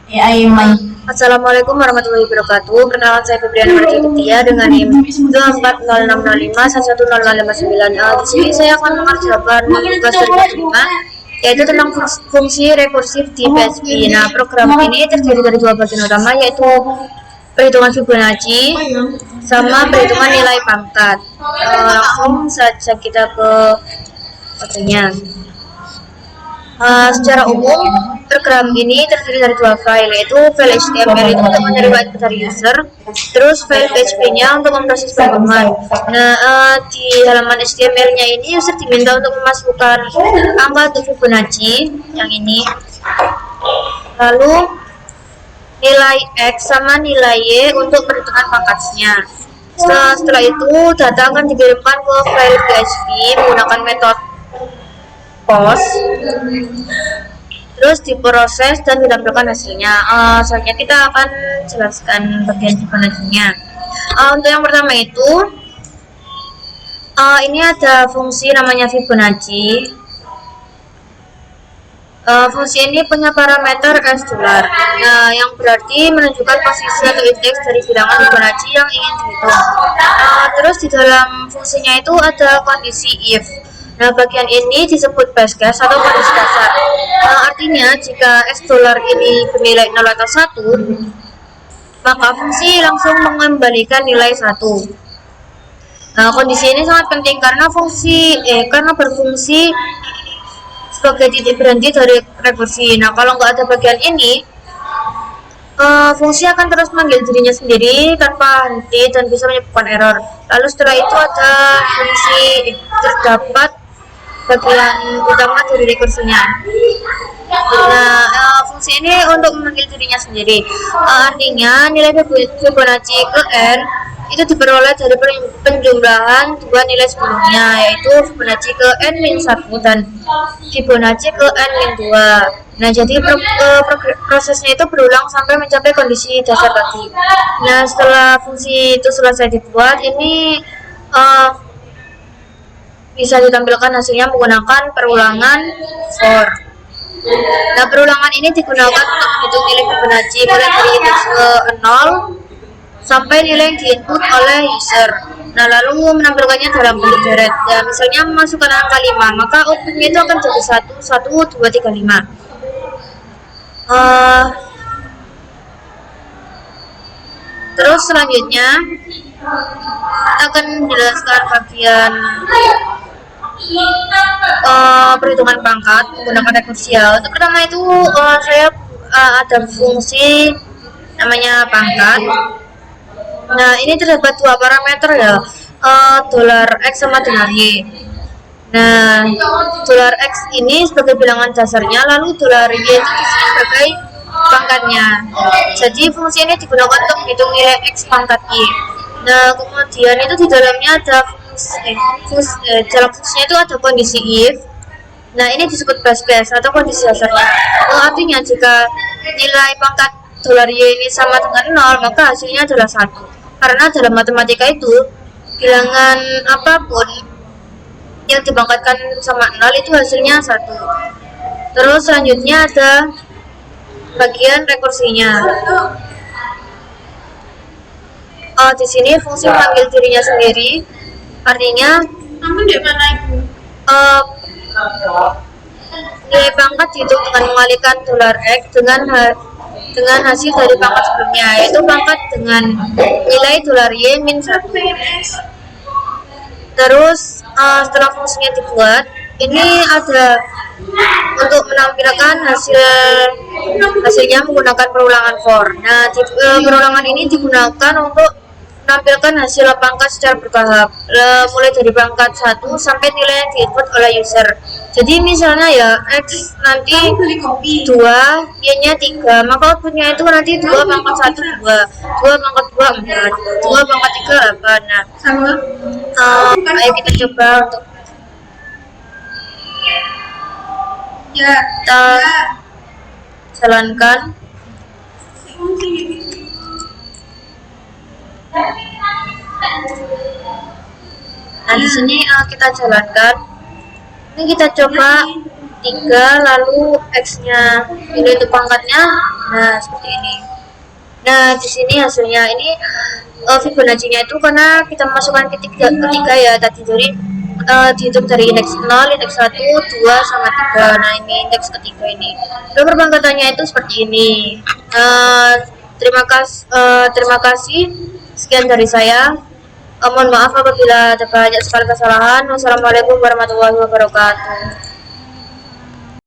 AI main. Assalamualaikum warahmatullahi wabarakatuh. Perkenalkan saya Febriana Marjatia dengan NIM 240605110559. Di sini saya akan mengerjakan tugas dari kelas 5, yaitu tentang fungsi rekursif di PHP. Nah, program ini terdiri dari dua bagian utama, yaitu perhitungan Fibonacci sama perhitungan nilai pangkat. Langsung saja kita ke materinya. Secara umum, program ini terdiri dari dua file, yaitu file HTML itu untuk menerima input dari user, terus file PHP-nya untuk memproses perkembangan. Nah, di halaman HTML-nya ini user diminta untuk memasukkan angka untuk Fibonacci yang ini, lalu nilai X sama nilai Y untuk perhitungan pangkatnya. Setelah itu, data akan dikirimkan ke file PHP menggunakan metode post, terus diproses dan ditampilkan hasilnya. Selanjutnya kita akan jelaskan bagian Fibonacci-nya. Untuk yang pertama itu, ini ada fungsi namanya Fibonacci. Fungsi ini punya parameter $, yang berarti menunjukkan posisi atau indeks dari bilangan Fibonacci yang ingin dihitung. Terus di dalam fungsinya itu ada kondisi if. Nah, bagian ini disebut base case atau kondisi dasar. Artinya jika $, ini bernilai 0 atau 1, maka fungsi langsung mengembalikan nilai 1. Nah, kondisi ini sangat penting karena berfungsi sebagai titik berhenti dari rekursi. Nah, kalau nggak ada bagian ini, fungsi akan terus manggil dirinya sendiri tanpa henti dan bisa menyebabkan error. Lalu setelah itu ada fungsi terdapat bagian utama dari rekursinya. Nah, fungsi ini untuk memanggil dirinya sendiri. Artinya nilai Fibonacci ke n itu diperoleh dari penjumlahan dua nilai sebelumnya, yaitu Fibonacci ke n-1 dan Fibonacci ke n-2. Nah, jadi prosesnya itu berulang sampai mencapai kondisi dasar tadi. Nah, setelah fungsi itu selesai dibuat, ini bisa ditampilkan hasilnya menggunakan perulangan for. Nah, perulangan ini digunakan untuk menghitung nilai Fibonacci mulai dari indeks ke 0 sampai nilai yang diinput oleh user. Nah, lalu menampilkannya dalam bentuk deret. Ya, misalnya memasukkan angka 5, maka outputnya itu akan jadi 1, 1, 2, 3, 5. Terus selanjutnya akan menjelaskan bagian perhitungan pangkat menggunakan rekursial. Untuk pertama itu saya ada fungsi namanya pangkat. Nah, ini terdapat dua parameter ya, $x sama $y. Nah, $x ini sebagai bilangan dasarnya, lalu $y itu sebagai pangkatnya. Jadi fungsi ini digunakan untuk menghitung nilai x pangkat y. Nah, kemudian itu di dalamnya ada dalam fungsinya itu ada kondisi if. Nah, ini disebut base case atau kondisi dasarnya. Artinya jika nilai pangkat $y ini sama dengan 0, maka hasilnya adalah 1. Karena dalam matematika itu bilangan apapun yang dipangkatkan sama 0 itu hasilnya 1. Terus selanjutnya ada bagian rekursinya. Di sini fungsi memanggil dirinya sendiri. Artinya nilai pangkat dihitung dengan mengalihkan $x dengan hasil dari pangkat sebelumnya, yaitu pangkat dengan nilai $y min 1. Terus setelah fungsinya dibuat, ini ada untuk menampilkan hasilnya menggunakan perulangan for. Nah, perulangan ini digunakan untuk menampilkan hasil pangkat secara bertahap, mulai dari pangkat 1 sampai nilai yang diinput oleh user. Jadi misalnya ya, X nanti 2, Y-nya 3, maka outputnya itu nanti 2 pangkat 1, 2 pangkat 2, 4, 2 pangkat 3, 8. Nah, ayo kita coba untuk kita jalankan. Nah, di sini kita jalankan. Ini kita coba 3, lalu X-nya ini untuk pangkatnya Nah, seperti ini. Nah, di sini hasilnya ini Fibonacci-nya itu karena kita masukkan ketiga ya tadi, jadi dihitung dari indeks 0, indeks 1, 2, sama 3. Nah, ini indeks ketiga ini. Nomor pangkatannya itu seperti ini. Terima kasih. Sekian dari saya. Mohon maaf apabila ada banyak sekali kesalahan. Wassalamualaikum warahmatullahi wabarakatuh.